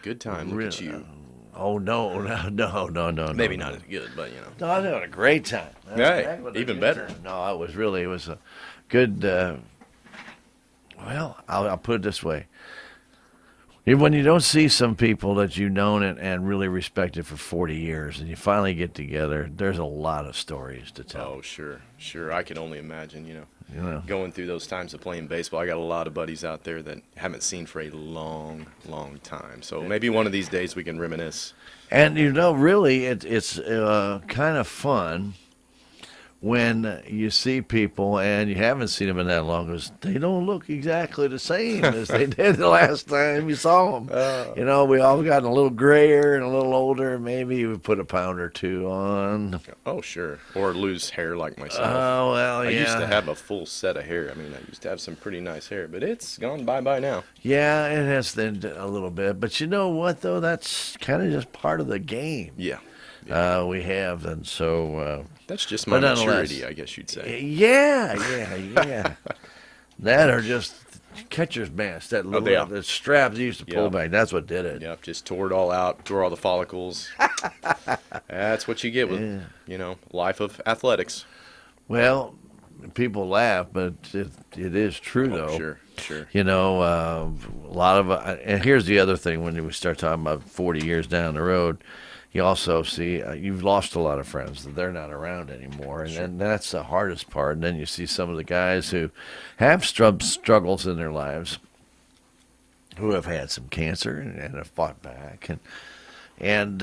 good time. Look at you. Oh, no. Maybe no. not as good, but, you know. No, I was having a great time. Right, even better. No, it was a good, well, I'll put it this way. When you don't see some people that you've known and really respected for 40 years and you finally get together, there's a lot of stories to tell. Oh, sure. I can only imagine, You know. going through those times of playing baseball. I got a lot of buddies out there that haven't seen for a long, long time. So maybe one of these days we can reminisce. And, really, it's kind of fun when you see people and you haven't seen them in that long, because they don't look exactly the same as they did the last time you saw them. We all gotten a little grayer and a little older. Maybe we put a pound or two on. Oh, sure. Or lose hair like myself. Oh, well, I yeah. used to have a full set of hair. I mean, I used to have some pretty nice hair, but it's gone bye-bye now. Yeah, it has thinned a little bit. But you know what, though? That's kind of just part of the game. Yeah. We have, and so... That's just my maturity, I guess you'd say. Yeah. That or just catcher's mask, that little the straps you used to pull back. That's what did it. Yep, just tore it all out, tore all the follicles. That's what you get with, life of athletics. Well, people laugh, but it is true, though. Sure. A lot of, and here's the other thing when we start talking about 40 years down the road, you also see you've lost a lot of friends that they're not around anymore, and that's the hardest part. And then you see some of the guys who have struggles in their lives, who have had some cancer and have fought back, and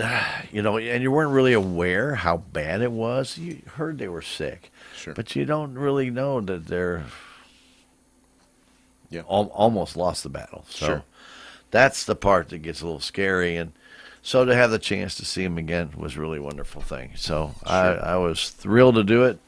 you weren't really aware how bad it was. You heard they were sick, but you don't really know that they're almost lost the battle. So that's the part that gets a little scary, and so to have the chance to see him again was a really wonderful thing. So I was thrilled to do it.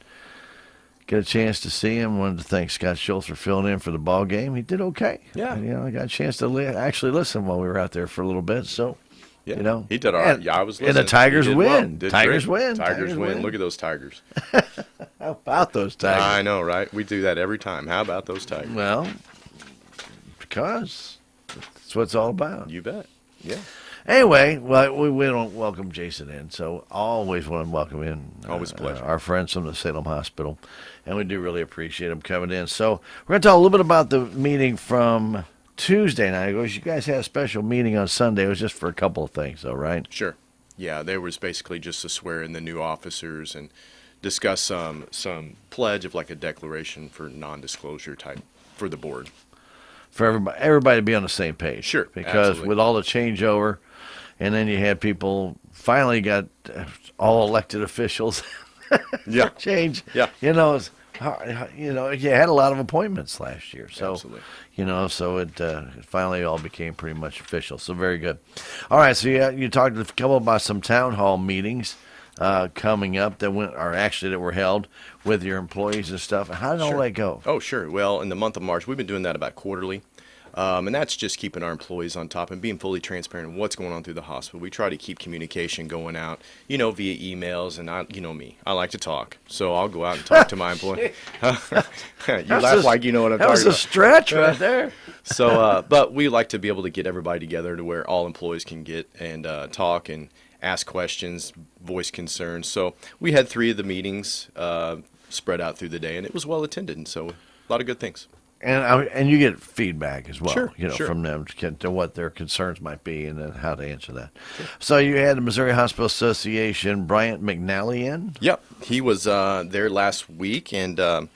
Get a chance to see him. Wanted to thank Scott Schultz for filling in for the ball game. He did okay. Yeah. And, I got a chance to actually listen while we were out there for a little bit. So, he did all right. Yeah, I was listening. And the Tigers win. Well. Tigers win. Tigers win. Look at those Tigers. How about those Tigers? I know, right? We do that every time. How about those Tigers? Well, because that's what it's all about. You bet. Yeah. Anyway, well, we don't welcome Jason in, so always want to welcome in always a pleasure. Our friends from the Salem Hospital, and we do really appreciate them coming in. So we're going to talk a little bit about the meeting from Tuesday night. You guys had a special meeting on Sunday. It was just for a couple of things, though, right? Sure. Yeah, there was basically just to swear in the new officers and discuss some pledge of like a declaration for non-disclosure type for the board. For everybody to be on the same page. Sure, because absolutely. with all the changeover, and then you had people finally got all elected officials. Yeah. Change. Yeah. You had a lot of appointments last year. So, Absolutely. So it finally all became pretty much official. So very good. All right. So you talked a couple about some town hall meetings coming up that were held with your employees and stuff. How did all that go? Oh, sure. Well, in the month of March, we've been doing that about quarterly. And that's just keeping our employees on top and being fully transparent in what's going on through the hospital. We try to keep communication going out, via emails. And me, I like to talk. So I'll go out and talk to my employees. You laugh like you know what I'm talking about. That was a stretch right there. So, but we like to be able to get everybody together to where all employees can get and talk and ask questions, voice concerns. So we had 3 of the meetings spread out through the day, and it was well attended. And so a lot of good things. And you get feedback as well, Sure. from them to what their concerns might be and then how to answer that. Sure. So you had the Missouri Hospital Association, Bryant McNally in? Yep. He was there last week, and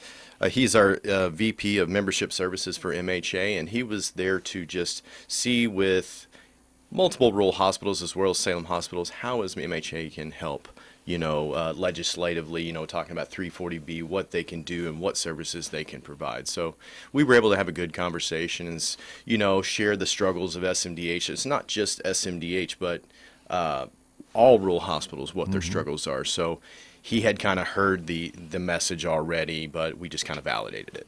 he's our VP of Membership Services for MHA, and he was there to just see with multiple rural hospitals as well as Salem hospitals how MHA can help. Legislatively, talking about 340B, what they can do and what services they can provide. So we were able to have a good conversation and, share the struggles of SMDH. It's not just SMDH, but all rural hospitals, what their struggles are. So he had kind of heard the message already, but we just kind of validated it.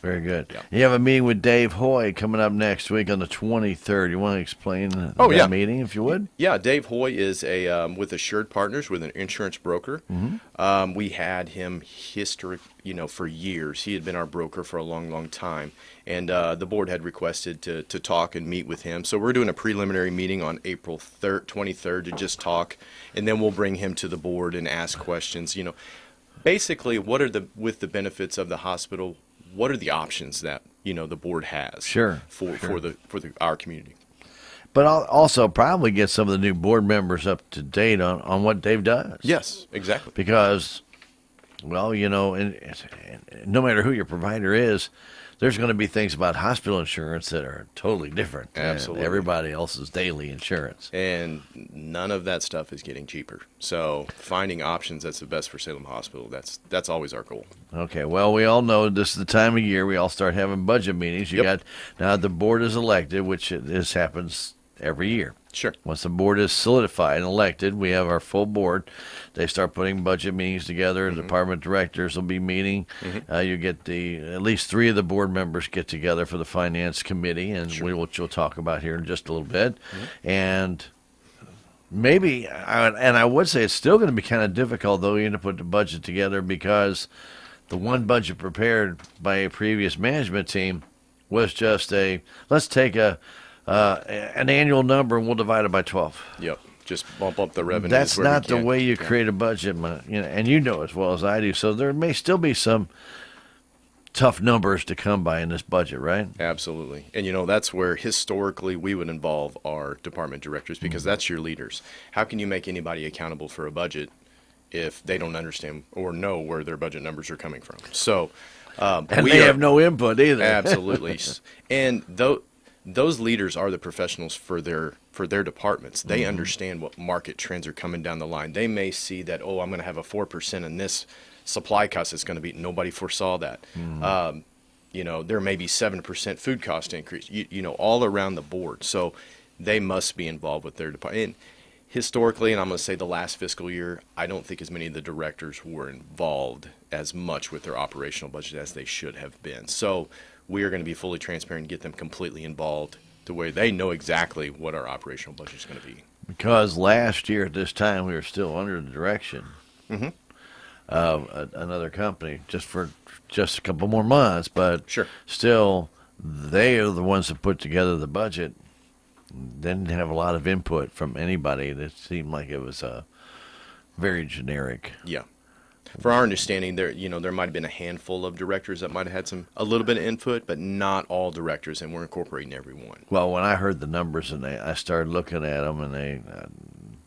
Very good. Yeah. You have a meeting with Dave Hoy coming up next week on the 23rd. You want to explain Oh, that yeah. meeting, if you would? Yeah, Dave Hoy is with Assured Partners, with an insurance broker. We had him for years. He had been our broker for a long, long time, and the board had requested to talk and meet with him. So we're doing a preliminary meeting on April 23rd to just talk, and then we'll bring him to the board and ask questions. Basically, what are with the benefits of the hospital? What are the options that the board has for our community? But I'll also probably get some of the new board members up to date on what Dave does. Yes, exactly. Because, well, and no matter who your provider is, there's going to be things about hospital insurance that are totally different Absolutely. than everybody else's daily insurance. And none of that stuff is getting cheaper. So finding options that's the best for Salem Hospital, that's always our goal. Okay, well, we all know this is the time of year we all start having budget meetings. Now the board is elected, which this happens every year. Sure. Once the board is solidified and elected, we have our full board. They start putting budget meetings together. The department directors will be meeting. You get at least 3 of the board members get together for the finance committee, and we'll talk about here in just a little bit. And maybe, I would say it's still going to be kind of difficult, though, to put the budget together, because the one budget prepared by a previous management team was just let's take an annual number and we'll divide it by 12. Yep. Just bump up the revenue. That's not the way you create a budget, and you know as well as I do. So there may still be some tough numbers to come by in this budget, right? Absolutely. And that's where historically we would involve our department directors, because that's your leaders. How can you make anybody accountable for a budget if they don't understand or know where their budget numbers are coming from? So and they have no input either. Absolutely. And those leaders are the professionals for their departments. They understand what market trends are coming down the line. They may see that, I'm going to have a 4% in this supply cost that's going to be, nobody foresaw that. There may be 7% food cost increase, all around the board. So they must be involved with their department. And historically, and I'm going to say the last fiscal year, I don't think as many of the directors were involved as much with their operational budget as they should have been. So we are going to be fully transparent and get them completely involved to where they know exactly what our operational budget is going to be. Because last year at this time, we were still under the direction of another company, just for a couple more months. But still, they are the ones that put together the budget. Didn't have a lot of input from anybody. It seemed like it was very generic. Yeah. For our understanding, there might have been a handful of directors that might have had a little bit of input, but not all directors, and we're incorporating everyone. Well, when I heard the numbers and I started looking at them, and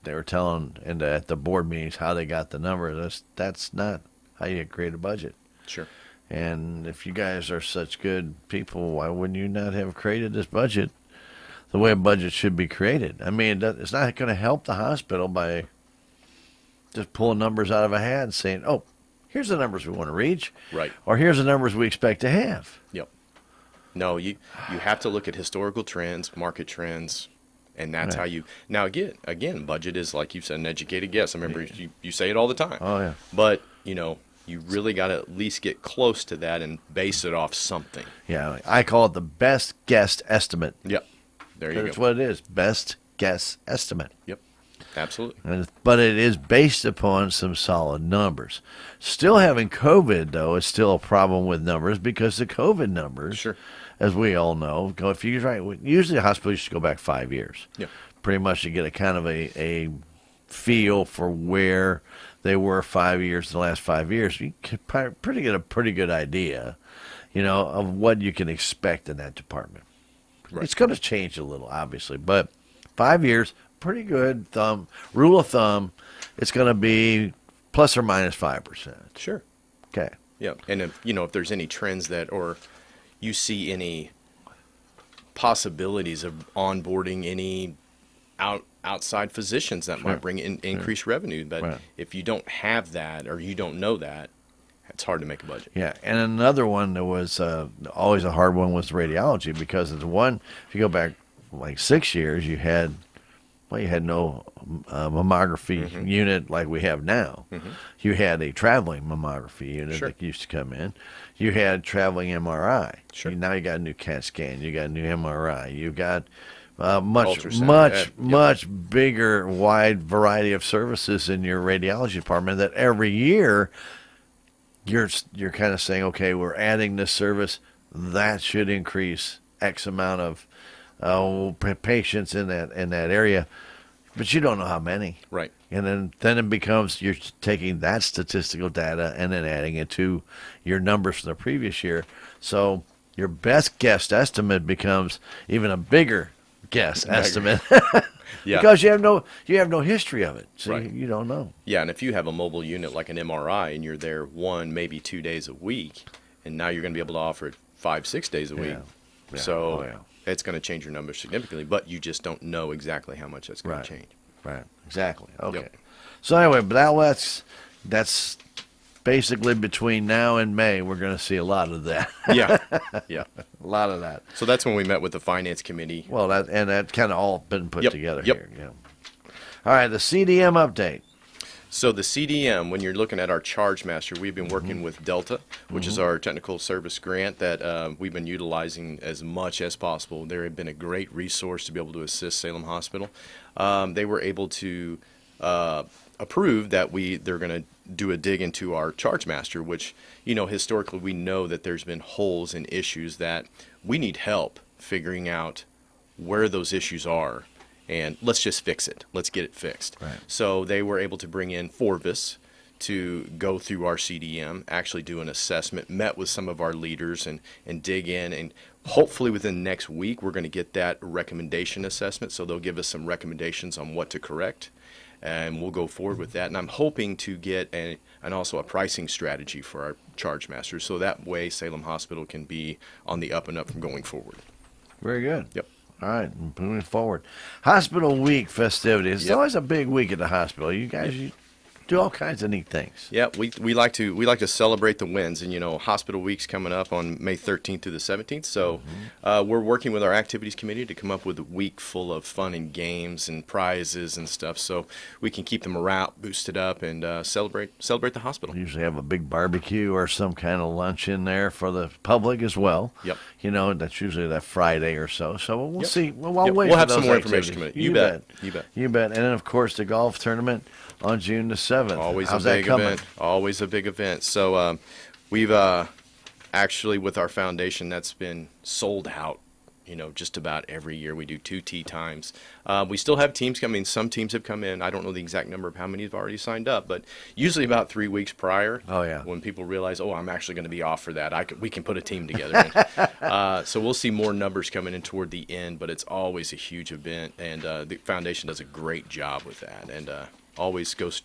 they were telling at the board meetings how they got the numbers. That's not how you create a budget. Sure. And if you guys are such good people, why wouldn't you not have created this budget the way a budget should be created? I mean, it's not going to help the hospital by just pulling numbers out of a hat and saying, here's the numbers we want to reach. Right. Or here's the numbers we expect to have. Yep. No, you have to look at historical trends, market trends, and that's how you. Now, again, budget is, like you said, an educated guess. I remember you say it all the time. Oh, yeah. But, you really got to at least get close to that and base it off something. Yeah, I call it the best guess estimate. Yep. There you go. That's what it is, best guess estimate. Yep. Absolutely. But it is based upon some solid numbers. Still having COVID, though, is still a problem with numbers, because the COVID numbers, as we all know, usually the hospital used to go back 5 years. Yeah. Pretty much to get a kind of a feel for where they were 5 years, the last 5 years. You can get a pretty good idea, of what you can expect in that department. Right. It's going to change a little, obviously, but 5 years, pretty good rule of thumb. It's going to be plus or minus 5%. Sure. Okay. Yeah, and if there's any trends or you see any possibilities of onboarding any outside physicians that might bring in increased revenue, but if you don't have that or you don't know that, it's hard to make a budget. Yeah, and another one that was always a hard one was radiology, because of the one, if you go back like 6 years, you had well, you had no mammography unit like we have now. You had a traveling mammography unit Sure. that used to come in. You had traveling MRI. Sure. Now you got a new CAT scan. You got a new MRI. You got much, Ultrasound. much bigger, wide variety of services in your radiology department. That every year you're kind of saying, okay, we're adding this service that should increase X amount of patients in that area, but you don't know how many. Right. And then it becomes you're taking that statistical data and then adding it to your numbers from the previous year. So your best guess estimate becomes even a bigger guess estimate Yeah. because you have no history of it, so Right. you don't know. Yeah, and if you have a mobile unit like an MRI and you're there 1, maybe 2 days a week, and now you're going to be able to offer it 5, 6 days a week. Yeah. So Oh, yeah. it's going to change your numbers significantly, but you just don't know exactly how much that's going Right. to change. Right. Exactly. Okay. Yep. So anyway, but that's basically between now and May. We're going to see a lot of that. Yeah, yeah. A lot of that. So that's when we met with the finance committee. Well, that kind of all been put Yep, together yep. here. Yeah. All right. The CDM update. So the CDM, when you're looking at our charge master, we've been working with Delta, which is our technical service grant that we've been utilizing as much as possible. They have been a great resource to be able to assist Salem Hospital. They were able to approve that they're going to do a dig into our charge master, which, historically we know that there's been holes and issues that we need help figuring out where those issues are. And let's just fix it. Let's get it fixed. Right. So they were able to bring in Forvis to go through our CDM, actually do an assessment, met with some of our leaders and dig in. And hopefully within next week, we're going to get that recommendation assessment. So they'll give us some recommendations on what to correct. And we'll go forward with that. And I'm hoping to get and also a pricing strategy for our charge masters. So that way Salem Hospital can be on the up and up from going forward. Very good. Yep. All right, moving forward. Hospital Week festivities. It's Yep. always a big week at the hospital. You guys you do all kinds of neat things. Yeah, we like to celebrate the wins, and Hospital Week's coming up on May 13th through the 17th. So we're working with our activities committee to come up with a week full of fun and games and prizes and stuff, so we can keep the morale boosted up and celebrate the hospital. We usually have a big barbecue or some kind of lunch in there for the public as well. Yep. That's usually that Friday or so. So we'll Yep. see. Well, Yep. wait We'll for have some those more information activities. coming. You bet. You bet. You bet. And then, of course, the golf tournament on June the 7th. Always How's a big that coming? event. Always a big event. So we've actually, with our foundation, that's been sold out. Just about every year we do 2 tee times. We still have teams coming. Some teams have come in. I don't know the exact number of how many have already signed up, but usually about 3 weeks prior. Oh, yeah. When people realize, I'm actually going to be off for that, we can put a team together. So we'll see more numbers coming in toward the end, but it's always a huge event, and the foundation does a great job with that, and always goes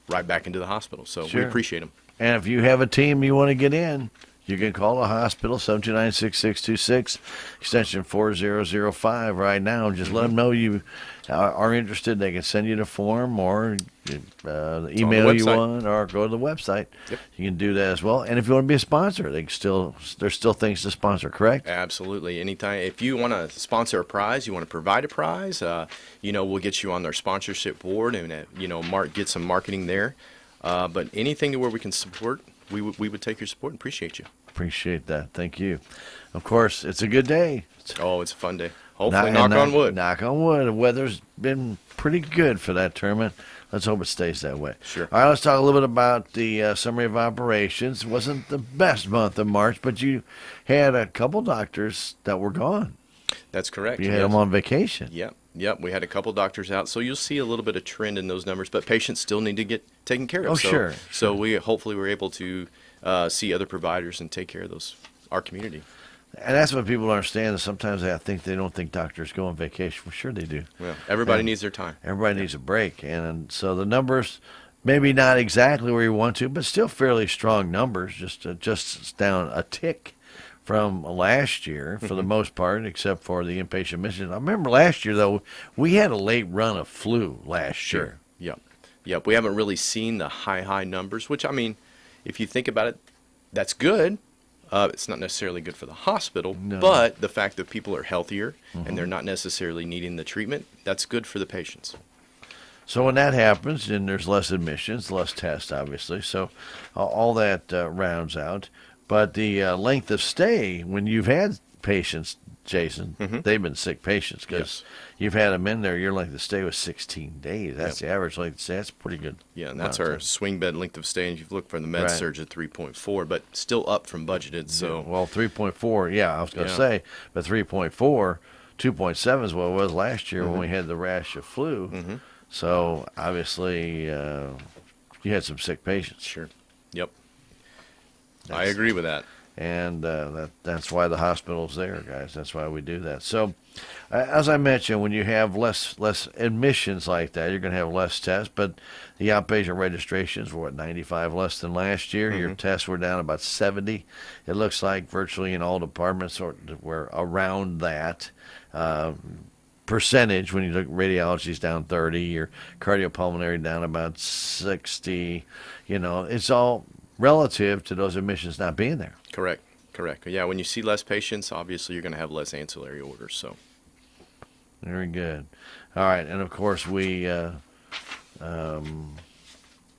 right back into the hospital. So Sure. we appreciate them. And if you have a team you want to get in, you can call the hospital, 729-6626, extension 4005 right now. Just let them know you are interested. They can send you the form or email you website. one or go to the website. Yep. You can do that as well. And if you want to be a sponsor, there's still things to sponsor, correct? Absolutely. Anytime. If you want to sponsor a prize, you want to provide a prize, we'll get you on their sponsorship board and, get some marketing there. But anything to where we can support, we would take your support and appreciate you. Appreciate that. Thank you. Of course, it's a good day. It's a fun day. Hopefully, knock on wood. Knock on wood. The weather's been pretty good for that tournament. Let's hope it stays that way. Sure. All right, let's talk a little bit about the summary of operations. It wasn't the best month of March, but you had a couple doctors that were gone. That's correct. You had Yes. them on vacation. Yep. We had a couple doctors out, so you'll see a little bit of trend in those numbers, but patients still need to get taken care of. Oh, so, sure. So we hopefully we're able to see other providers and take care of our community. And that's what people don't understand. Is sometimes they don't think doctors go on vacation. Well, sure they do. Well, everybody And needs their time. Everybody needs a break. And so the numbers, maybe not exactly where you want to, but still fairly strong numbers, just down a tick from last year for the most part, except for the inpatient admissions. I remember last year, though, we had a late run of flu last year. Yep. We haven't really seen the high numbers, which, if you think about it, that's good. It's not necessarily good for the hospital, No. but the fact that people are healthier and they're not necessarily needing the treatment, that's good for the patients. So when that happens, then there's less admissions, less tests, obviously. So all that rounds out. But the length of stay, when you've had patients, Jason, they've been sick patients because Yes. you've had them in there. Your length of stay was 16 days. That's Yep. the average length of stay. That's pretty good. Yeah, and that's amount our of time. swing bed length of stay. And you've looked for the med Right. surge at 3.4, but still up from budgeted. So Well, 3.4, yeah, I was going to Yeah. say, but 3.4, 2.7 is what it was last year when we had the rash of flu. So obviously, you had some sick patients. sure. Yep. I That's- agree with that. And that's why the hospital's there, guys. That's why we do that. So, as I mentioned, when you have less admissions like that, you're going to have less tests. But the outpatient registrations were 95 less than last year. Your tests were down about 70. It looks like virtually in all departments were around that percentage. When you look, radiology's down 30. Your cardiopulmonary down about 60. It's all relative to those admissions not being there. Correct. Yeah, when you see less patients, obviously you're going to have less ancillary orders. So Very good. All right, and of course we have an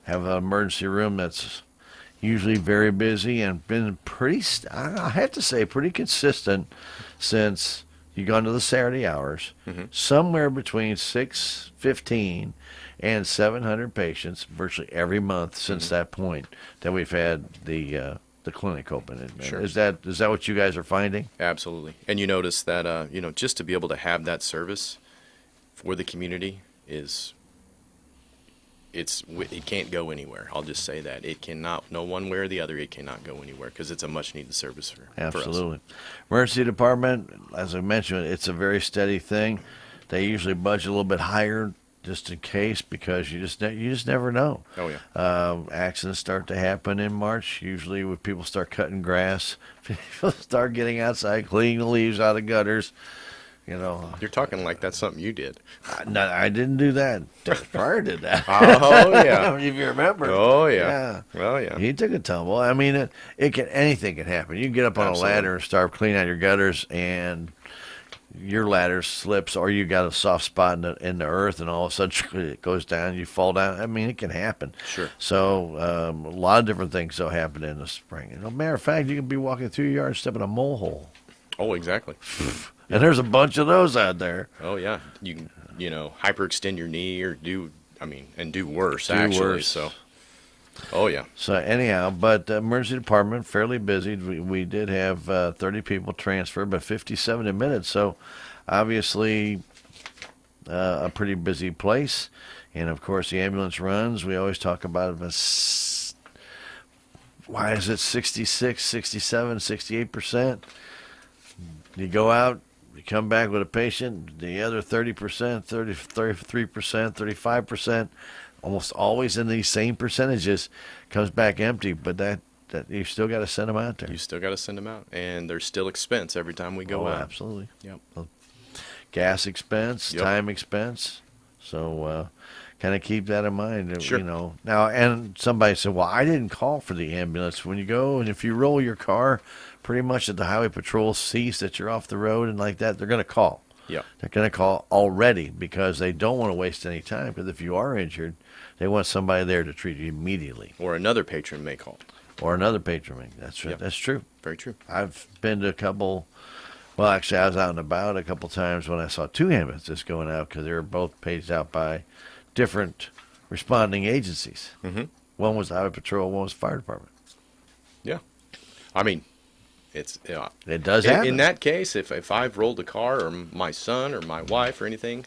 emergency room that's usually very busy and been I have to say, pretty consistent since you go into the Saturday hours. Somewhere between 615 and 700 patients virtually every month since that point that we've had the clinic open. And Sure. Is that what you guys are finding? absolutely. And you notice that, just to be able to have that service for the community it can't go anywhere. I'll just say that. It cannot, no one way or the other, it cannot go anywhere because it's a much needed service for us. Absolutely. Emergency department, as I mentioned, it's a very steady thing. They usually budget a little bit higher just in case because you just never know. Oh, yeah. Accidents start to happen in March. Usually when people start cutting grass, people start getting outside, cleaning the leaves out of gutters. You're talking like that's something you did. I didn't do that. Pryor did that. Oh, yeah. If you remember. Oh, yeah. Well, yeah. He took a tumble. I mean, anything can happen. You can get up on Absolutely. a ladder and start cleaning out your gutters, and your ladder slips, or you got a soft spot in the earth, and all of a sudden it goes down. You fall down. I mean, it can happen. Sure. So a lot of different things will happen in the spring. As a matter of fact, you can be walking through your yard and step in a mole hole, Oh, exactly. and there's a bunch of those out there. Oh, yeah. You can, hyperextend your knee or do worse, Do actually. worse. So, oh, yeah. So anyhow, but emergency department fairly busy. We did have 30 people transferred, but 57 admitted. So obviously a pretty busy place. And of course the ambulance runs. We always talk about it. Why is it 66, 67, 68%? You go out, you come back with a patient, the other 30%, 33%, 35%, almost always in these same percentages, comes back empty, but that you still got to send them out there. You still got to send them out, and there's still expense every time we go out. Absolutely. Yep. Gas expense, Yep. time expense. So kind of keep that in mind. Sure. Now, and somebody said, well, I didn't call for the ambulance. When you go and if you roll your car, pretty much that the highway patrol sees that you're off the road and like that, they're going to call. Yeah. They're going to call already because they don't want to waste any time. Because if you are injured, they want somebody there to treat you immediately. Or another patron may call. Or another patron. That's Yep. That's true. Very true. I've been to a couple. Well, actually, I was out and about a couple times when I saw two ambulances going out because they were both paged out by different responding agencies. Mm-hmm. One was the highway patrol, one was the fire department. Yeah. I mean, It does happen. in that case, if I've rolled a car or my son or my wife or anything,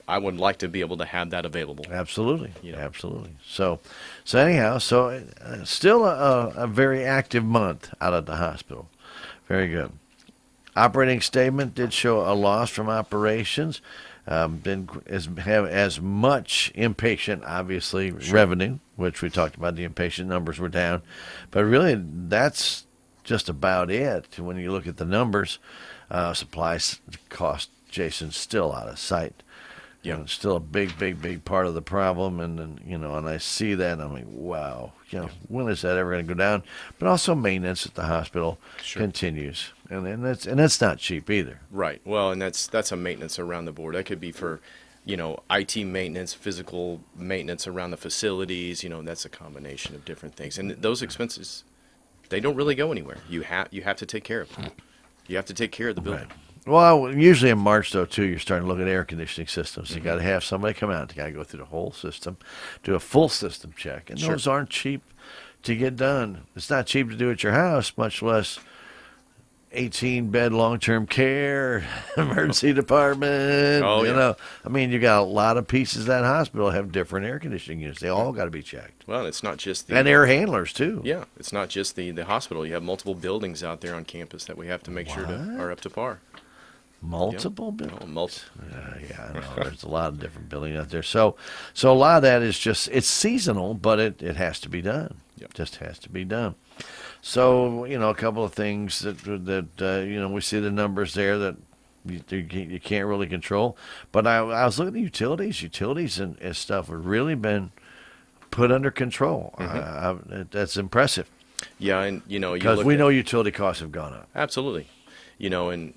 I would like to be able to have that available. Absolutely, Yeah. absolutely. So anyhow, still a very active month out at the hospital. Very good. Operating statement did show a loss from operations. Have as much inpatient, obviously, revenue, which we talked about. The inpatient numbers were down, but really that's just about it. When you look at the numbers, supplies cost, Jason, still out of sight. Yeah. And it's still a big, big, big part of the problem. And then, and I see that and I'm like, wow, when is that ever going to go down? But also maintenance at the hospital Sure. continues. And that's not cheap either. Right. Well, and that's a maintenance around the board. That could be for, IT maintenance, physical maintenance around the facilities. That's a combination of different things. And those expenses, they don't really go anywhere. You have to take care of them. You have to take care of the building. Right. Well, usually in March, though, too, you're starting to look at air conditioning systems. You got to have somebody come out. You got to go through the whole system, do a full system check. And Sure. those aren't cheap to get done. It's not cheap to do at your house, much less 18-bed long-term care, emergency department. Oh, yeah. You got a lot of pieces of that hospital have different air conditioning units. They all got to be checked. Well, it's not just And air handlers, too. Yeah, it's not just the hospital. You have multiple buildings out there on campus that we have to make sure are up to par. Multiple buildings? Yeah. I know. There's a lot of different buildings out there. So a lot of that is just, it's seasonal, but it has to be done. Yep. Just has to be done. So, a couple of things that we see the numbers there that you can't really control. But I was looking at utilities. Utilities and stuff have really been put under control. That's impressive. Yeah, and because we know utility costs have gone up. Absolutely. And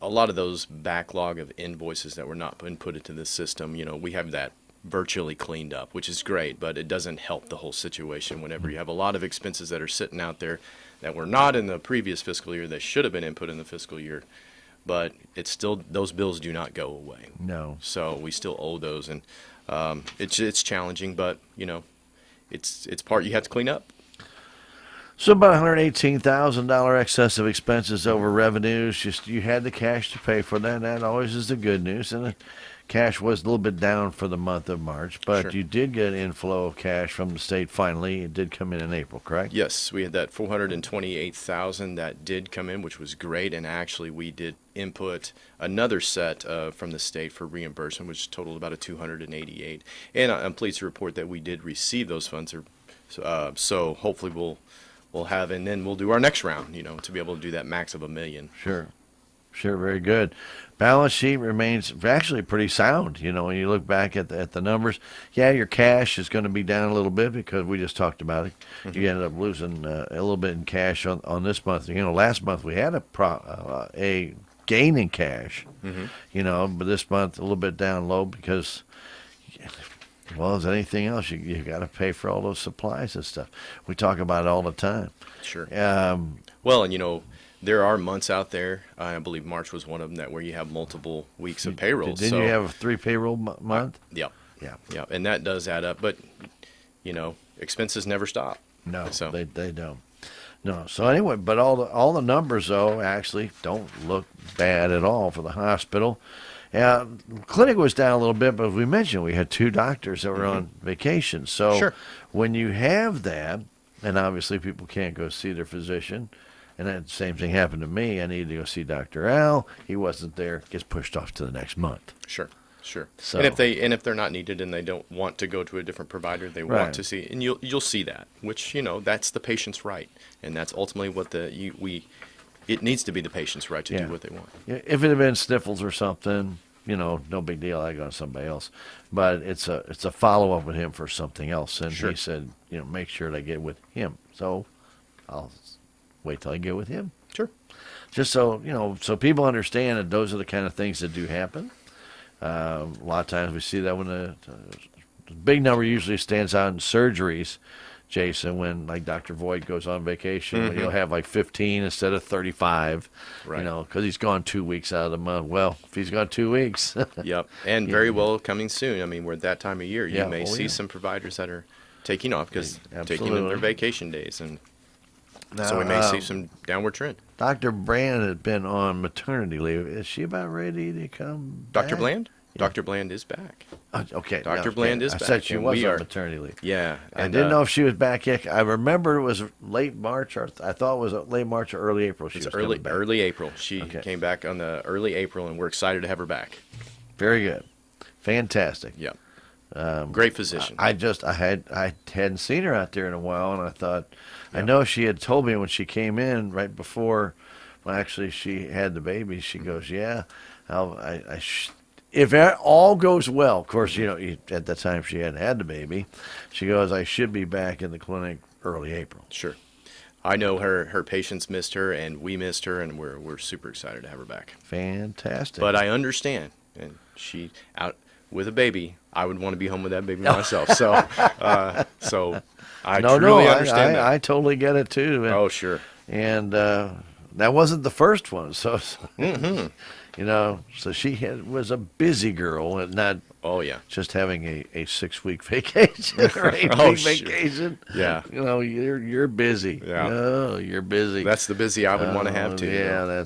a lot of those backlog of invoices that were not put into the system, we have that virtually cleaned up, which is great, but it doesn't help the whole situation whenever you have a lot of expenses that are sitting out there that were not in the previous fiscal year that should have been input in the fiscal year, but it's still, those bills do not go away. No. So we still owe those, and it's challenging, but it's part you have to clean up. So about $118,000 excess of expenses over revenues. Just you had the cash to pay for that. That always is the good news. And the cash was a little bit down for the month of March, but Sure. you did get inflow of cash from the state finally. It did come in April, correct? Yes, we had that 428,000 that did come in, which was great, and actually we did input another set from the state for reimbursement, which totaled about a 288. And I'm pleased to report that we did receive those funds, so hopefully we'll have, and then we'll do our next round, to be able to do that max of $1 million. Sure, very good. Balance sheet remains actually pretty sound. When you look back at the numbers, yeah, your cash is going to be down a little bit because we just talked about it. Mm-hmm. You ended up losing a little bit in cash on this month. Last month we had a gain in cash. Mm-hmm. But this month a little bit down low because, well, as anything else, you got to pay for all those supplies and stuff. We talk about it all the time. Sure. Well, and there are months out there. I believe March was one of them where you have multiple weeks of payroll. Didn't you have a 3 payroll month? Yeah. Yeah. And that does add up. But expenses never stop. No, So they don't. No. So anyway, but all the numbers though actually don't look bad at all for the hospital. Clinic was down a little bit, but as we mentioned, we had 2 doctors that were on vacation. So Sure. when you have that, and obviously people can't go see their physician, and that same thing happened to me. I needed to go see Dr. Al. He wasn't there. Gets pushed off to the next month. Sure. So, And if they're not needed and they don't want to go to a different provider, they Right. want to see, and you'll see that, which that's the patient's right, and that's ultimately what it needs to be the patient's right to Yeah. do what they want. if it had been sniffles or something, no big deal. I go to somebody else. But it's a follow up with him for something else. And Sure. he said, make sure I get with him. So I'll wait till I get with him. Sure. Just so so people understand that those are the kind of things that do happen. A lot of times we see that when the big number usually stands out in surgeries, Jason, when like Dr. Voigt goes on vacation, when he'll have like 15 instead of 35, Right. because he's gone 2 weeks out of the month. Well, if he's gone 2 weeks, Yep. And very well coming soon. I mean, we're at that time of year. You Yeah. may Oh, see yeah. some providers that are taking off because taking Absolutely. their vacation days, and so Now, we may see some downward trend. Dr. Brand had been on maternity leave. Is she about ready to come Dr. back? Bland? Dr. Bland is back. Okay. Dr. no, Bland is I back, said she and was we on are- maternity leave. Yeah. I And, didn't know if she was back yet. I remember it was late March, or I thought it was late March or early April. She It's was early coming back. early April. She Okay. came back on the early April, and we're excited to have her back. Very good, fantastic. Yeah. Great physician. I hadn't seen her out there in a while, and I thought, I know she had told me when she came in right before, well, actually she had the baby. She goes, yeah, if all goes well, of course, at that time she hadn't had the baby. She goes, I should be back in the clinic early April. Sure. I know her patients missed her, and we missed her, and we're super excited to have her back. Fantastic. But I understand, and she out with a baby. I would want to be home with that baby myself. So I truly understand that. I totally get it too. Oh, sure. And that wasn't the first one, so Mm-hmm. so she was a busy girl and not Oh, yeah. just having a 6-week vacation or 8-week Oh, sure. vacation. Yeah. You're busy. Yeah. Oh, you're busy. That's the busy I would want to have too. Yeah,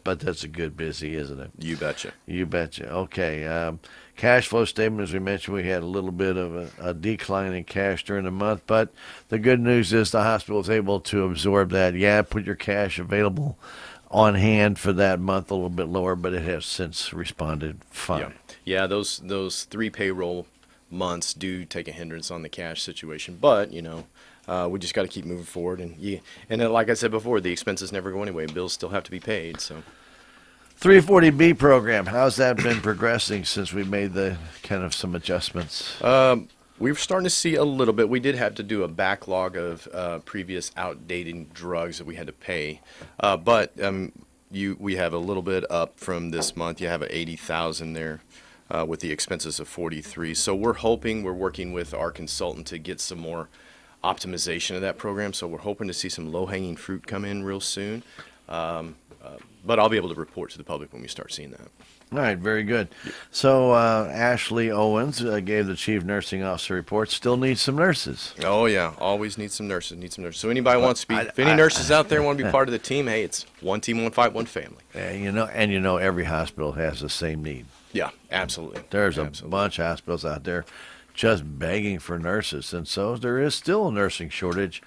but that's a good busy, isn't it? You betcha. You betcha. Okay. Cash flow statement, as we mentioned, we had a little bit of a decline in cash during the month, but the good news is the hospital is able to absorb that. Yeah, put your cash available on hand for that month a little bit lower, but it has since responded fine. Yeah, those 3 payroll months do take a hindrance on the cash situation, but we just got to keep moving forward, and then, like I said before, the expenses never go anyway. Bills still have to be paid. So 340B program, how's that been progressing since we made the kind of some adjustments? we're starting to see a little bit. We did have to do a backlog of previous outdated drugs that we had to pay, but we have a little bit up from this month. You have an 80,000 there. With the expenses of 43. So we're working with our consultant to get some more optimization of that program. So we're hoping to see some low-hanging fruit come in real soon. But I'll be able to report to the public when we start seeing that. All right, very good. So Ashley Owens gave the chief nursing officer report. Still needs some nurses. Oh, yeah. Always need some nurses. So anybody wants to be, if any nurses out there want to be part of the team, hey, it's one team, one fight, one family. Every hospital has the same need. Yeah, absolutely. There's a bunch of hospitals out there just begging for nurses, and so there is still a nursing shortage.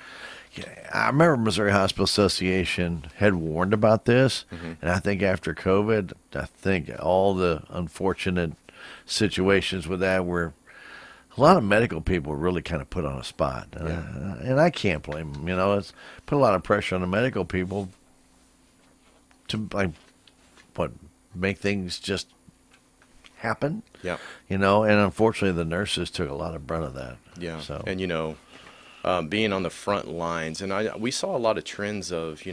Yeah, I remember Missouri Hospital Association had warned about this, and I think after COVID, all the unfortunate situations with that were a lot of medical people were really kind of put on a spot, and I can't blame them. It's put a lot of pressure on the medical people to make things just happen. Yeah. And unfortunately the nurses took a lot of brunt of that. Yeah. So. And being on the front lines, and we saw a lot of trends of,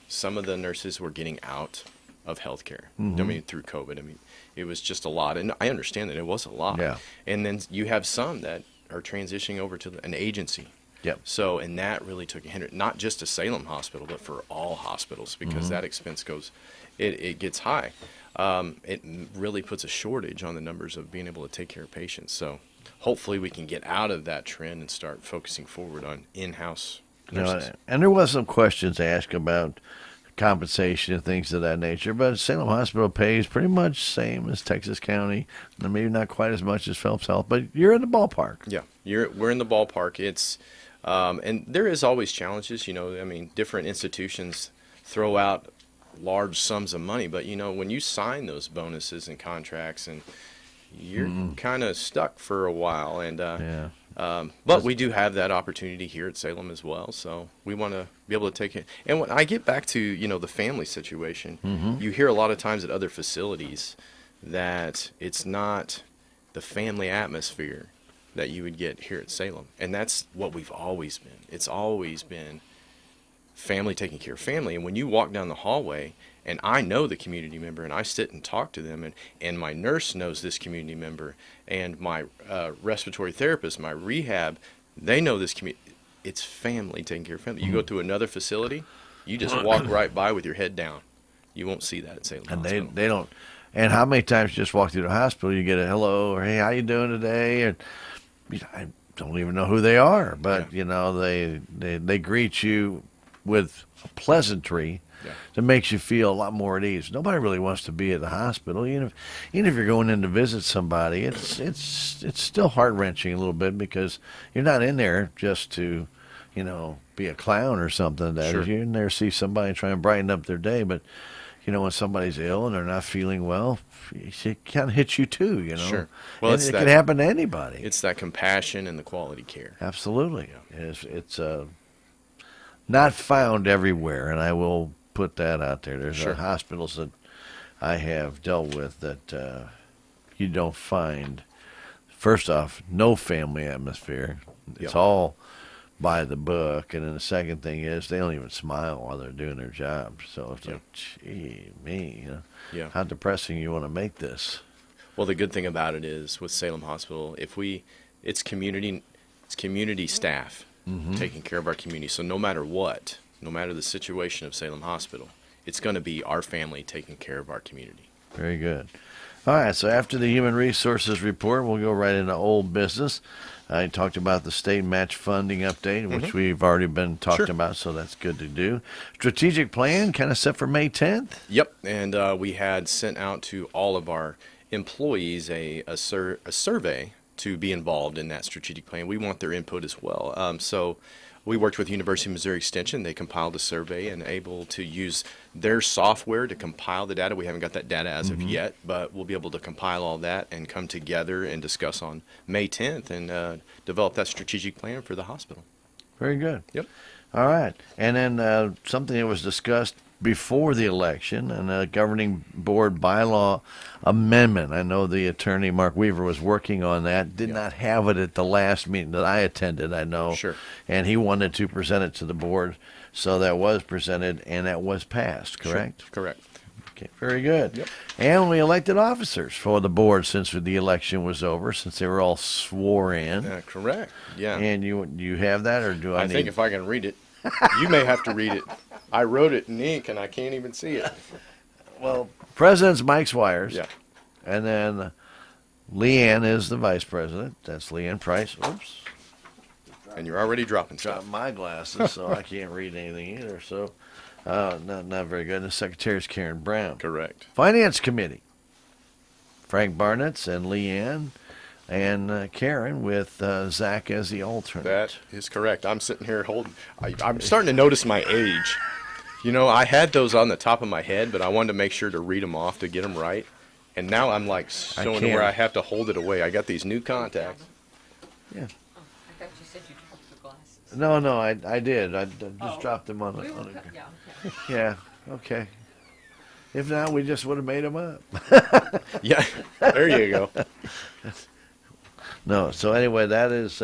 some of the nurses were getting out of healthcare. I mean, through COVID. I mean, it was just a lot, and I understand that it was a lot. Yeah. And then you have some that are transitioning over to an agency. Yep. So, and that really took a hindrance, not just to Salem Hospital, but for all hospitals, because that expense it gets high. It really puts a shortage on the numbers of being able to take care of patients. So hopefully we can get out of that trend and start focusing forward on in-house nurses. And there was some questions asked about compensation and things of that nature, but Salem Hospital pays pretty much same as Texas County, and maybe not quite as much as Phelps Health, but you're in the ballpark. Yeah, we're in the ballpark. It's and there is always challenges. Different institutions throw out large sums of money, but when you sign those bonuses and contracts, and you're kind of stuck for a while, and but we do have that opportunity here at Salem as well, so we want to be able to take it. And when I get back to the family situation, you hear a lot of times at other facilities that it's not the family atmosphere that you would get here at Salem, and that's what we've always been. It's always been family taking care of family. And when you walk down the hallway, and I know the community member, and I sit and talk to them, and my nurse knows this community member, and my respiratory therapist, my rehab, they know this community. It's family taking care of family. You go to another facility, you just walk right by with your head down. You won't see that at Salem Hospital. And they don't. And how many times you just walk through the hospital, you get a hello, or hey, how you doing today? And I don't even know who they are, but they greet you with a pleasantry that makes you feel a lot more at ease. Nobody really wants to be at the hospital, even if you're going in to visit somebody. It's still heart-wrenching a little bit, because you're not in there just to be a clown or something. You're in there to see somebody and try and brighten up their day. But when somebody's ill and they're not feeling well, it kind of hits you too. Sure. Well, and it can happen to anybody. It's that compassion and the quality care. Absolutely. It's not found everywhere, and I will put that out there. There's hospitals that I have dealt with that you don't find. First off, no family atmosphere. It's Yep. all by the book, and then the second thing is they don't even smile while they're doing their job. So it's like, gee, me, Yeah. how depressing you want to make this? Well, the good thing about it is with Salem Hospital, it's community staff taking care of our community. So no matter what, no matter the situation of Salem Hospital, it's going to be our family taking care of our community. Very good. All right, so after the Human Resources report, we'll go right into old business. I talked about the state match funding update, which we've already been talking Sure. about, so that's good to do. Strategic plan kind of set for May 10th. Yep, and we had sent out to all of our employees a survey to be involved in that strategic plan. We want their input as well. So we worked with University of Missouri Extension. They compiled a survey and able to use their software to compile the data. We haven't got that data as of yet, but we'll be able to compile all that and come together and discuss on May 10th and develop that strategic plan for the hospital. Very good. Yep. All right. And then something that was discussed before the election, and a governing board bylaw amendment. I know the attorney, Mark Weaver, was working on that. Did not have it at the last meeting that I attended, I know. Sure. And he wanted to present it to the board. So that was presented, and that was passed, correct? Sure. Correct. Okay, very good. Yep. And we elected officers for the board since the election was over, since they were all swore in. Correct. Yeah. And you have that, or do I I need? think if I can read it, you may have to read it. I wrote it in ink and I can't even see it. Well, President's Mike Swires. Yeah. And then Leanne is the vice president. That's Leanne Price. Oops. And you're already dropping Got stuff. my glasses, so I can't read anything either. So, not very good. And the secretary is Karen Brown. Correct. Finance Committee. Frank Barnetts and Leanne and Karen with Zach as the alternate. That is correct. I'm sitting here holding. I'm starting to notice my age. You know, I had those on the top of my head, but I wanted to make sure to read them off to get them right. And now I'm like showing can't. where I have to hold it away. I got these new contacts. Yeah. Oh, I thought you said you dropped your glasses. No, I did. I just dropped them on We the. will On cut, the yeah, okay. yeah. Okay. If not, we just would have made them up. Yeah, there you go. No. So anyway, that is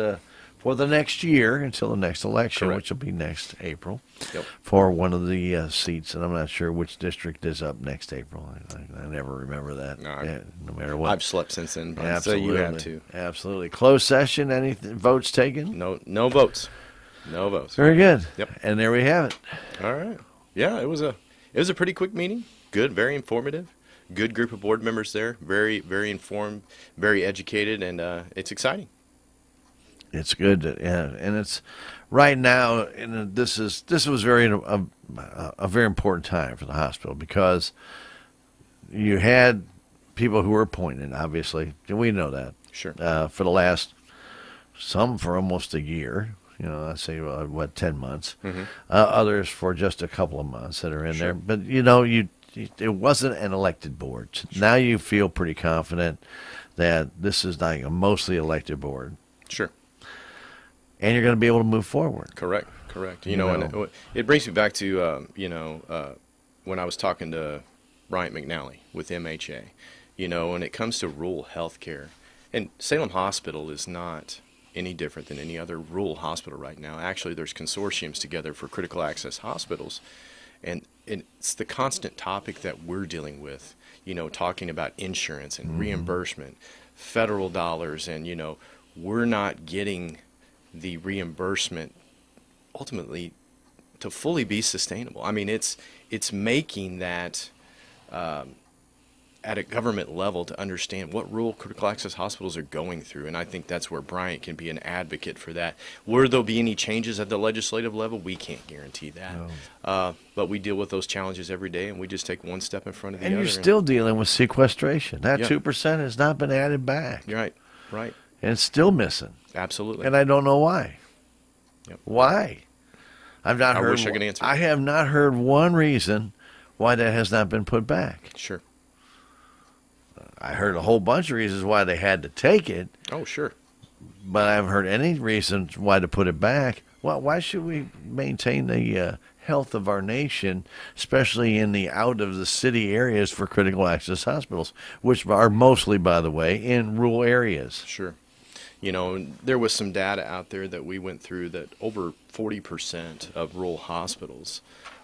for the next year until the next election, Correct. which will be next April, Yep. for one of the seats. And I'm not sure which district is up next April. I never remember that. No, No matter what. I've slept since then, but so Absolutely. you have to. Absolutely. Closed session. Any votes taken? No votes. No votes. Very good. Yep. And there we have it. All right. Yeah, it was a pretty quick meeting. Good, very informative. Good group of board members there. Very, very informed, very educated, and it's exciting. It's good, yeah, and it's right now. And this was a very important time for the hospital because you had people who were appointed, obviously, and we know that Sure. for the last for almost a year. You know, I say 10 months. Others for just a couple of months that are in there. But it wasn't an elected board. Now you feel pretty confident that this is like a mostly elected board. Sure. And you're going to be able to move forward. Correct. You You know, know. and it brings me back to when I was talking to Bryant McNally with MHA. You know, when it comes to rural health care, and Salem Hospital is not any different than any other rural hospital right now. Actually, there's consortiums together for critical access hospitals, and it's the constant topic that we're dealing with. You know, talking about insurance and reimbursement, federal dollars, and we're not getting the reimbursement ultimately to fully be sustainable. I mean, it's making that at a government level to understand what rural critical access hospitals are going through, and I think that's where Bryant can be an advocate for that. Will there be any changes at the legislative level? We can't guarantee that. No. But we deal with those challenges every day, and we just take one step in front of the And other. you're still dealing with sequestration. That Yeah. 2% has not been added back. You're right. And it's still missing. Absolutely. And I don't know why. Yep. Why? I've not I heard. wish I could answer. I have not heard one reason why that has not been put back. Sure. I heard a whole bunch of reasons why they had to take it, Oh, sure. but I haven't heard any reasons why to put it back. Well, why should we maintain the health of our nation, especially in the out of the city areas for critical access hospitals, which are mostly, by the way, in rural areas. Sure. You know, there was some data out there that we went through that over 40% of rural hospitals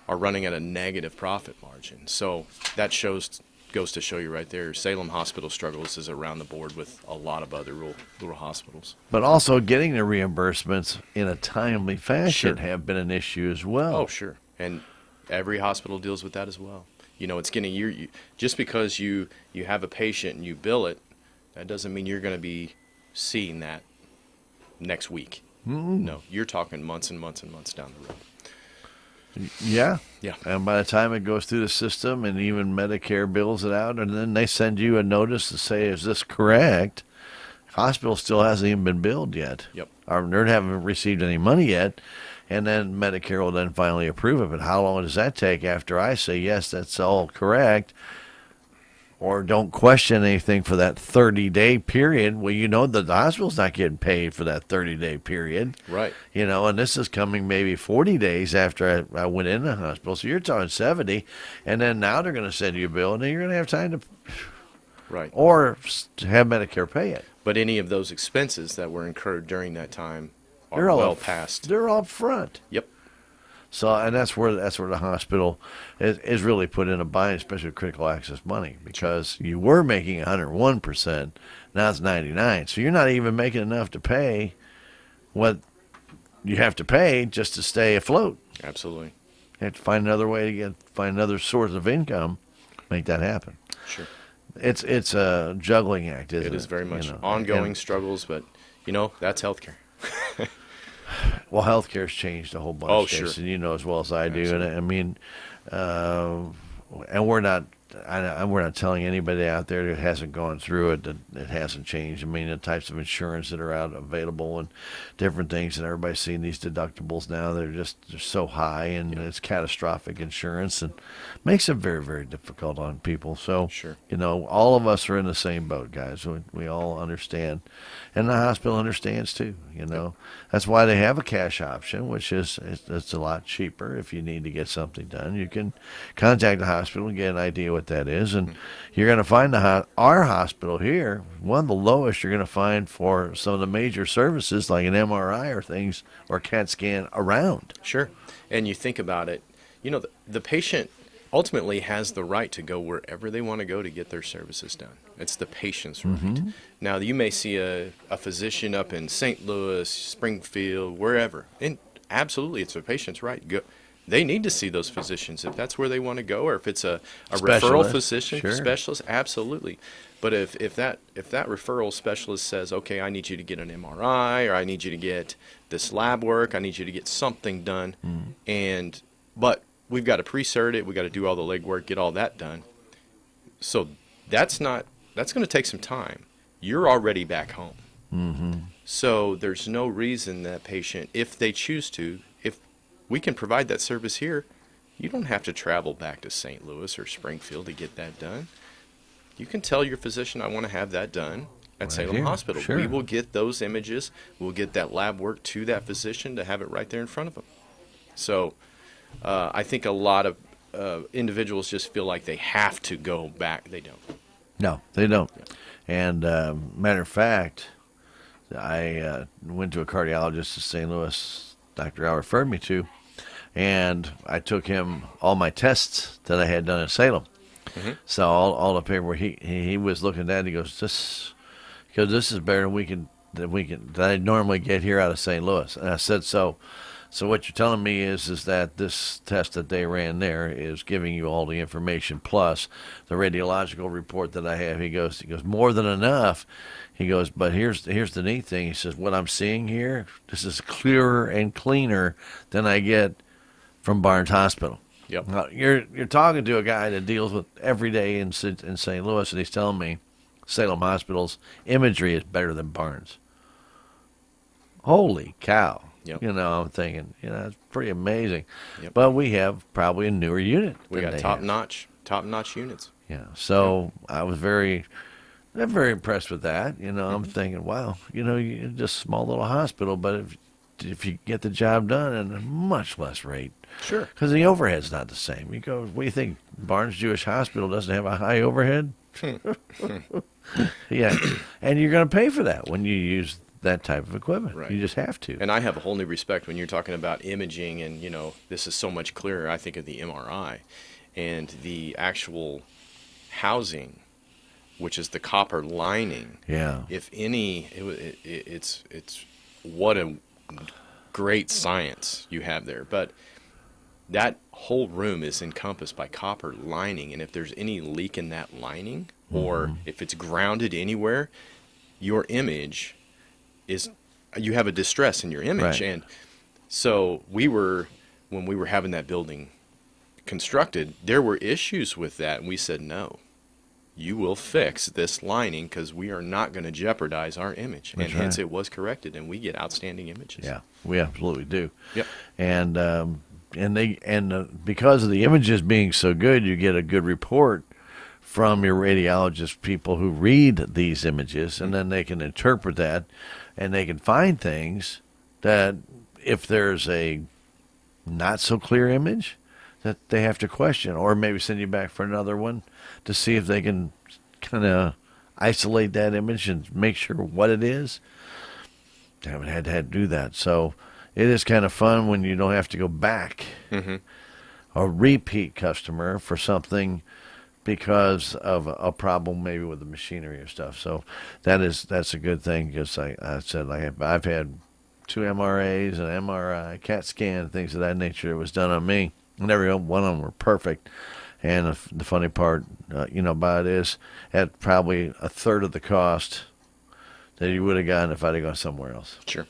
are running at a negative profit margin. So that goes to show you right there, Salem Hospital struggles is around the board with a lot of other rural hospitals. But also getting the reimbursements in a timely fashion Sure. have been an issue as well. Oh, sure. And every hospital deals with that as well. You know, it's getting just because you have a patient and you bill it, that doesn't mean you're going to be seeing that next week. No, you're talking months and months and months down the road. Yeah. Yeah. And by the time it goes through the system and even Medicare bills it out, and then they send you a notice to say, is this correct? Hospital still hasn't even been billed yet. Yep. Or they haven't received any money yet. And then Medicare will then finally approve of it. How long does that take after I say, yes, that's all correct? Or don't question anything for that 30-day period. Well, you know that the hospital's not getting paid for that 30-day period. Right. You know, and this is coming maybe 40 days after I went in the hospital. So you're talking 70. And then now they're going to send you a bill, and then you're going to have time to, Right. or have Medicare pay it. But any of those expenses that were incurred during that time are They're all well up, past. They're all up front. Yep. So, and that's where the hospital is really put in a bind, especially with critical access money, because you were making 101%, now it's 99. So you're not even making enough to pay what you have to pay just to stay afloat. Absolutely. You have to find another way to find another source of income, make that happen. Sure. It's a juggling act, isn't it? It is very much You know, ongoing and- struggles, but you know, that's healthcare. Well, healthcare's changed a whole bunch, Oh, sure. Jason, you know as well as I do. Absolutely. And I mean, and we're not telling anybody out there that hasn't gone through it that it hasn't changed. I mean, the types of insurance that are out available and different things, and everybody's seeing these deductibles now. They're so high, and it's catastrophic insurance, and makes it very, very difficult on people. So, Sure. you know, all of us are in the same boat, guys. We all understand, and the hospital understands too. You know, that's why they have a cash option, which it's a lot cheaper. If you need to get something done, you can contact the hospital and get an idea what that is, and you're going to find our hospital here one of the lowest you're going to find for some of the major services like an MRI or things or CAT scan around. Sure. And you think about it, you know, the patient ultimately has the right to go wherever they want to go to get their services done. It's the patient's right. Now, you may see a physician up in St. Louis, Springfield, wherever, and absolutely it's a patient's right. Go. They need to see those physicians if that's where they want to go, or if it's a referral Specialist, physician, sure. specialist, absolutely. But if that referral specialist says, okay, I need you to get an MRI, or I need you to get this lab work, I need you to get something done, but we've got to pre-cert it, we've got to do all the legwork, get all that done. So that's going to take some time. You're already back home. So there's no reason that patient, if they choose to, if we can provide that service here, you don't have to travel back to St. Louis or Springfield to get that done. You can tell your physician, I want to have that done at Right Salem here. Hospital. Sure. We will get those images. We'll get that lab work to that physician to have it right there in front of them. So I think a lot of individuals just feel like they have to go back. They don't. No, they don't. And matter of fact, I went to a cardiologist in St. Louis, Dr. Al referred me to, and I took him all my tests that I had done in Salem. So all the paperwork he was looking at, he goes, this is better than I normally get here out of St. Louis. And I said, so what you're telling me is that this test that they ran there is giving you all the information plus the radiological report that I have. He goes more than enough. He goes, but here's the neat thing. He says, what I'm seeing here, this is clearer and cleaner than I get from Barnes Hospital. Yep. Now, you're talking to a guy that deals with every day in St. Louis, and he's telling me Salem Hospital's imagery is better than Barnes. Holy cow. Yep. You know, I'm thinking, it's pretty amazing. Yep. But we have probably a newer unit. We than got they top notch units. have. Yeah. So I was very impressed with that. I'm thinking, wow, you're just a small little hospital, but if if you get the job done at a much less rate. Sure. Because the overhead's not the same. You go, what do you think? Barnes Jewish Hospital doesn't have a high overhead? Yeah. And you're going to pay for that when you use that type of equipment. Right. You just have to. And I have a whole new respect when you're talking about imaging and, this is so much clearer, I think, of the MRI and the actual housing, which is the copper lining. Yeah. If any, it's what a great science you have there. But that whole room is encompassed by copper lining, and if there's any leak in that lining, or if it's grounded anywhere, your image you have a distress in your image. Right. And so when we were having that building constructed, there were issues with that, and we said, no, you will fix this lining because we are not going to jeopardize our image. That's and hence right. it was corrected, and we get outstanding images. Yeah, we absolutely do. Yep. And because of the images being so good, you get a good report from your radiologist people who read these images, and then they can interpret that, and they can find things that if there's a not so clear image that they have to question, or maybe send you back for another one to see if they can kind of isolate that image and make sure what it is. I haven't had to do that. So it is kind of fun when you don't have to go back a repeat customer for something because of a problem maybe with the machinery or stuff. So that's a good thing, because I said I've had 2 MRAs, an MRI, CAT scan, things of that nature that was done on me, and every one of them were perfect. And the funny part, about it is at probably a third of the cost that you would have gotten if I'd have gone somewhere else. Sure.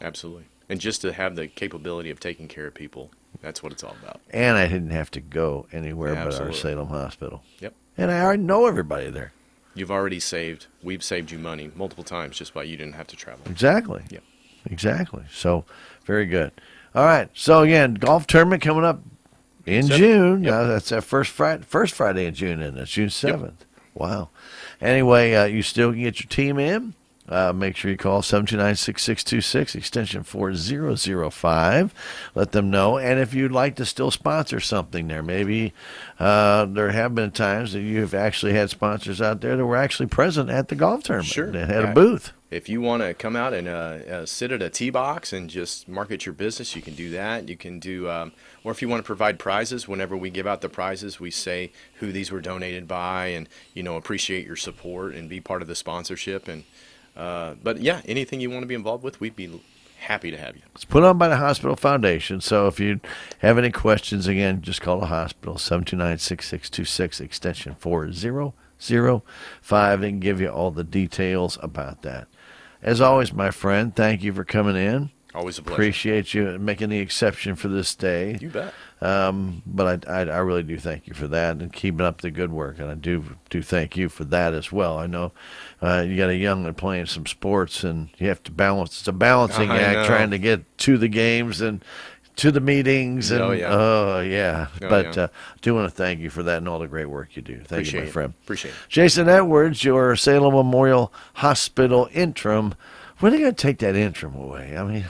Absolutely. And just to have the capability of taking care of people, that's what it's all about. And I didn't have to go anywhere but our Absolutely. Salem Hospital. Yep. And I already know everybody there. We've saved you money multiple times just by you didn't have to travel. Exactly. Yep. Exactly. So, very good. All right. So, again, golf tournament coming up in Seven. June. Yep. That's our first Friday in June, and it's June 7th. Wow. Anyway, you still can get your team in. Make sure you call 729-6626, extension 4005. Let them know. And if you'd like to still sponsor something there, maybe there have been times that you've actually had sponsors out there that were actually present at the golf tournament. Sure. That had Yeah. a booth. If you want to come out and sit at a tee box and just market your business, you can do that. You can do, or if you want to provide prizes, whenever we give out the prizes, we say who these were donated by, and appreciate your support and be part of the sponsorship. And but yeah, anything you want to be involved with, we'd be happy to have you. It's put on by the Hospital Foundation. So if you have any questions, again, just call the hospital, 729-6626, extension 4005, and give you all the details about that. As always, my friend, thank you for coming in. Always a pleasure. Appreciate you making the exception for this day. You bet. But I really do thank you for that and keeping up the good work. And I do thank you for that as well. I know you got a young one playing some sports, and you have to balance. It's a balancing I act know. trying to get to the games and to the meetings. And, Oh, yeah. Oh, yeah. Oh, But yeah. I do want to thank you for that and all the great work you do. Thank you, Appreciate my it. friend. Appreciate it. Jason Edwards, your Salem Memorial Hospital interim. When are they going to take that interim away? I mean,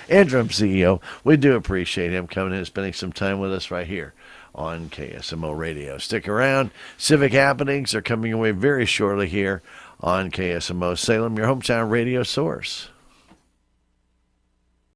interim CEO. We do appreciate him coming in and spending some time with us right here on KSMO Radio. Stick around. Civic happenings are coming away very shortly here on KSMO Salem, your hometown radio source.